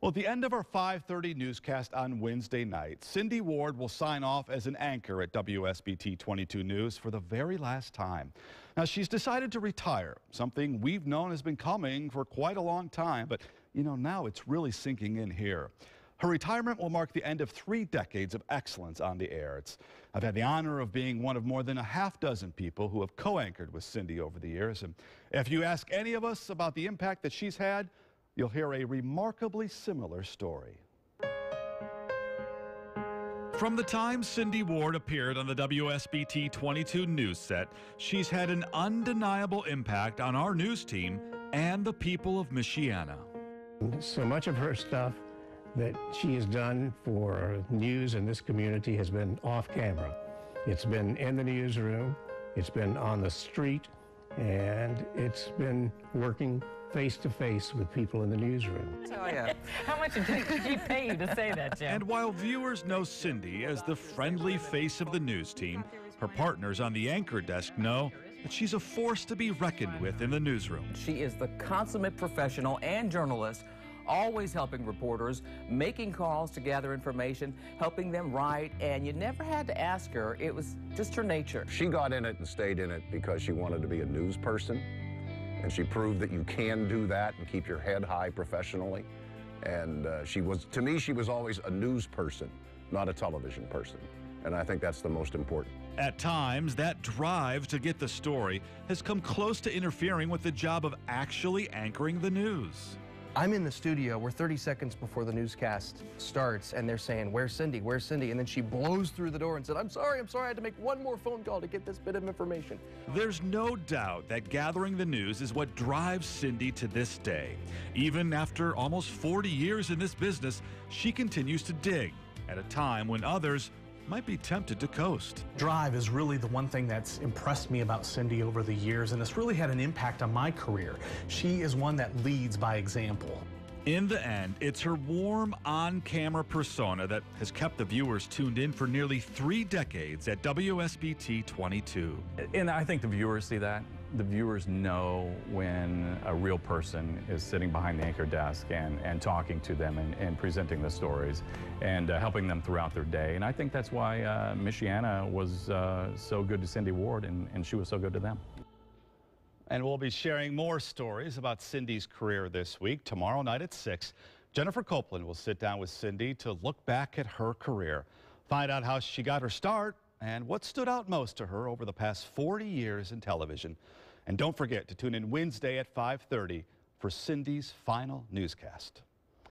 Well, at the end of our 5:30 newscast on Wednesday night, Cindy Ward will sign off as an anchor at WSBT-22 News for the very last time. Now, she's decided to retire, something we've known has been coming for quite a long time, but now it's really sinking in here. Her retirement will mark the end of 3 decades of excellence on the air. I've had the honor of being one of more than a half dozen people who have co-anchored with Cindy over the years, and if you ask any of us about the impact that she's had, you'll hear a remarkably similar story. From the time Cindy Ward appeared on the WSBT-22 news set, she's had an undeniable impact on our news team and the people of Michiana. So much of her stuff that she has done for news in this community has been off camera. It's been in the newsroom, it's been on the street, and it's been working face-to-face with people in the newsroom. Oh, yeah. How much did she pay you to say that, Jim? And while viewers know Cindy as the friendly face of the news team, her partners on the anchor desk know that she's a force to be reckoned with in the newsroom. She is the consummate professional and journalist, always helping reporters, making calls to gather information, helping them write, and you never had to ask her. It was just her nature. She got in it and stayed in it because she wanted to be a news person. And she proved that you can do that and keep your head high professionally. And to me, she was always a news person, not a television person. And I think that's the most important. At times, that drive to get the story has come close to interfering with the job of actually anchoring the news. I'm in the studio, we're 30 seconds before the newscast starts, and they're saying, "Where's Cindy? Where's Cindy?" And then she blows through the door and said, I'm sorry, I had to make one more phone call to get this bit of information." There's no doubt that gathering the news is what drives Cindy to this day. Even after almost 40 years in this business, she continues to dig at a time when others might be tempted to coast. Drive is really the one thing that's impressed me about Cindy over the years, and it's really had an impact on my career. She is one that leads by example. In the end, it's her warm, on-camera persona that has kept the viewers tuned in for nearly 3 decades at WSBT-22. And I think the viewers see that. The viewers know when a real person is sitting behind the anchor desk and talking to them and presenting the stories and helping them throughout their day. And I think that's why Michiana was so good to Cindy Ward, and she was so good to them. And we'll be sharing more stories about Cindy's career this week. Tomorrow night at 6, Jennifer Copeland will sit down with Cindy to look back at her career, find out how she got her start, and what stood out most to her over the past 40 years in television. And don't forget to tune in Wednesday at 5:30 for Cindy's final newscast.